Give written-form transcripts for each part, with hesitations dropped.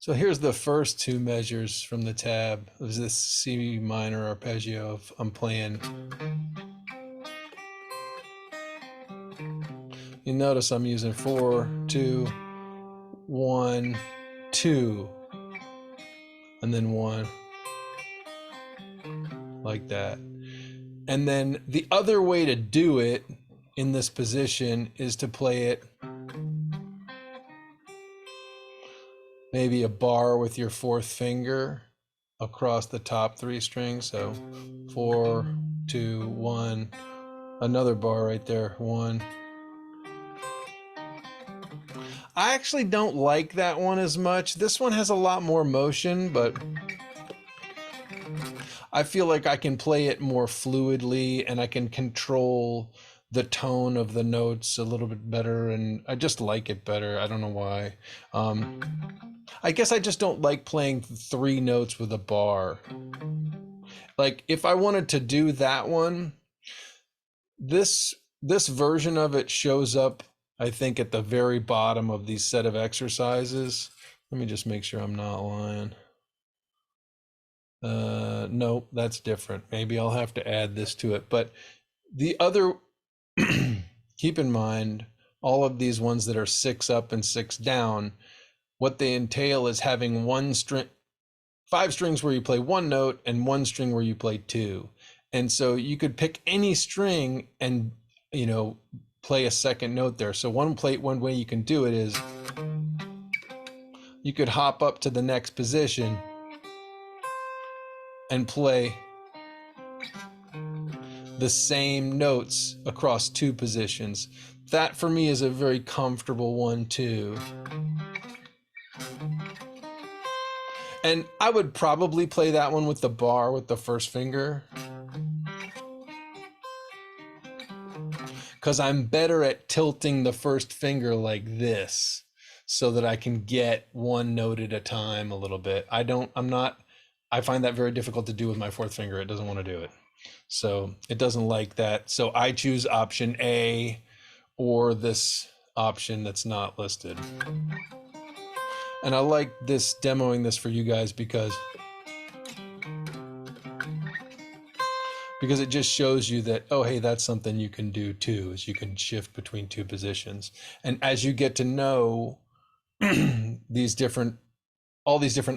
So here's the first two measures from the tab. It was this C minor arpeggio I'm playing. You notice I'm using 4, 2, 1, 2, and then 1, like that. And then the other way to do it in this position is to play it maybe a bar with your fourth finger across the top 3 strings. So 4, 2, 1, another bar right there, 1. I actually don't like that one as much. This one has a lot more motion, but I feel like I can play it more fluidly and I can control the tone of the notes a little bit better, and I just like it better. I don't know why. I guess I just don't like playing 3 notes with a bar. Like if I wanted to do that one, this version of it shows up, I think, at the very bottom of these set of exercises. Let me just make sure I'm not lying. Nope, that's different. Maybe I'll have to add this to it. But the other, keep in mind, all of these ones that are 6 up and 6 down, what they entail is having 5 strings where you play 1 note and 1 string where you play 2. And so you could pick any string and, play a second note there. So one way you can do it is you could hop up to the next position and play the same notes across 2 positions. That for me is a very comfortable one too. And I would probably play that one with the bar with the first finger, because I'm better at tilting the first finger like this so that I can get 1 note at a time a little bit. I find that very difficult to do with my fourth finger. It doesn't want to do it. So it doesn't like that. So I choose option A or this option that's not listed. And I like this, demoing this for you guys because it just shows you that, oh, hey, that's something you can do too, is you can shift between 2 positions. And as you get to know all these different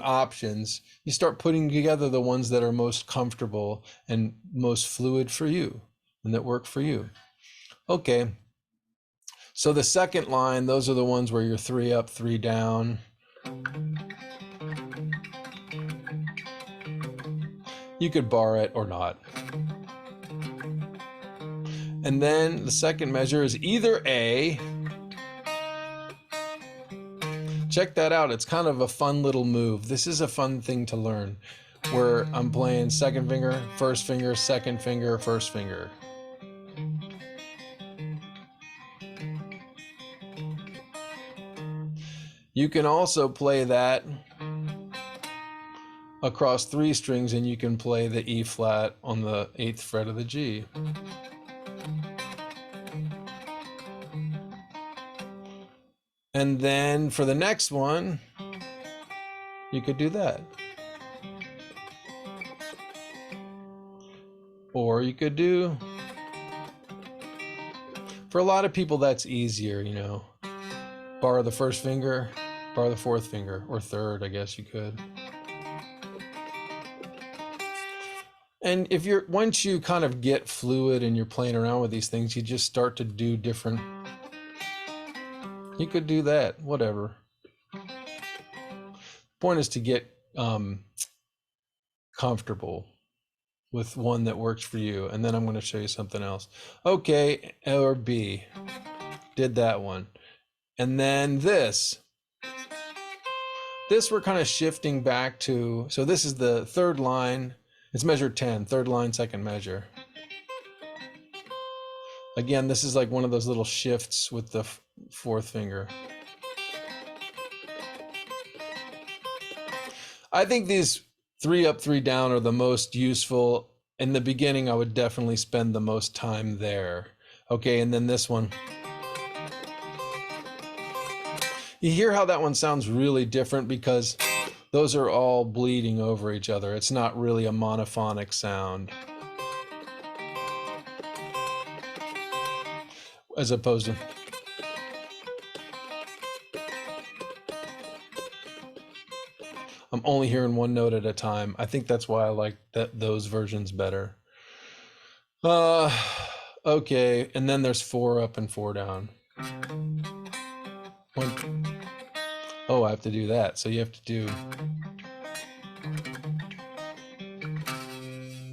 options, you start putting together the ones that are most comfortable and most fluid for you and that work for you. Okay. So the second line, those are the ones where you're 3 up, 3 down. You could bar it or not. And then the second measure is either A. Check that out. It's kind of a fun little move. This is a fun thing to learn, where I'm playing second finger, second finger, first finger. You can also play that across 3 strings, and you can play the E flat on the 8th fret of the G. And then for the next one, you could do that. Or you could do, for a lot of people that's easier, bar the first finger, bar the fourth finger, or third, I guess you could. And once you kind of get fluid and you're playing around with these things, you just start to do different. You could do that, whatever. Point is to get comfortable with one that works for you. And then I'm going to show you something else. Okay, or B. Did that one. And then this we're kind of shifting back to, so this is the third line. It's measure 10, third line, second measure. Again, this is like one of those little shifts with the fourth finger. I think these 3 up, 3 down are the most useful. In the beginning, I would definitely spend the most time there. Okay, and then this one. You hear how that one sounds really different because those are all bleeding over each other. It's not really a monophonic sound, as opposed to I'm only hearing one note at a time. I think that's why I like those versions better. Uh, okay, and then there's 4 up and 4 down. One. Oh, I have to do that. So you have to do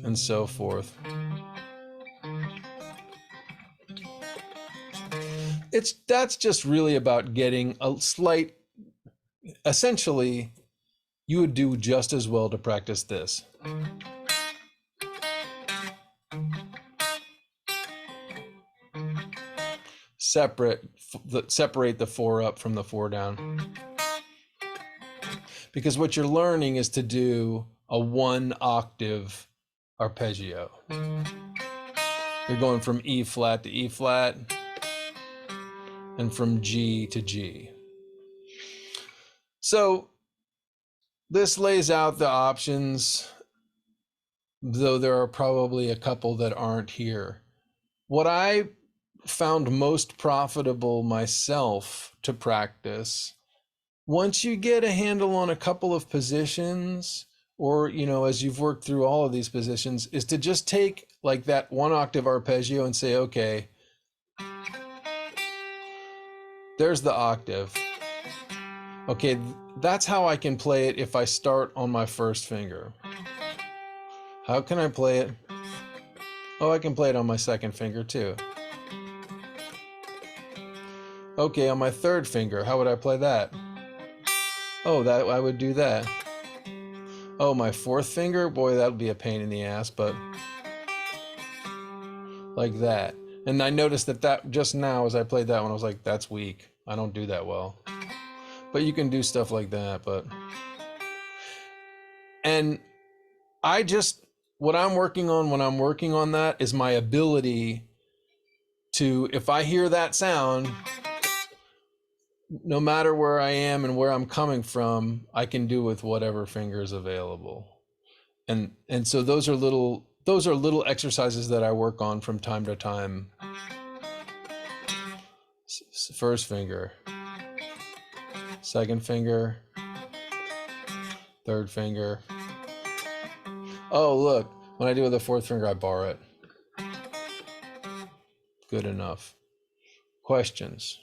and so forth. That's just really about getting a slight, essentially, you would do just as well to practice this. Separate the 4 up from the 4 down. Because what you're learning is to do a 1 octave arpeggio. You're going from E flat to E flat and from G to G. So this lays out the options, though there are probably a couple that aren't here. What I found most profitable myself to practice, once you get a handle on a couple of positions, or, you know, as you've worked through all of these positions, is to just take like that 1 octave arpeggio and say, okay, there's the octave. Okay, that's how I can play it if I start on my first finger. How can I play it? Oh, I can play it on my second finger too. Okay, on my third finger, how would I play that? Oh, that I would do that. Oh, my fourth finger? Boy, that would be a pain in the ass, but like that. And I noticed that just now as I played that one, I was like, that's weak. I don't do that well. But you can do stuff like that, and what I'm working on when I'm working on that is my ability to, if I hear that sound, no matter where I am and where I'm coming from, I can do with whatever finger is available. And so those are little exercises that I work on from time to time. First finger, second finger, third finger. Oh, look, when I do with the fourth finger, I bar it. Good enough. Questions?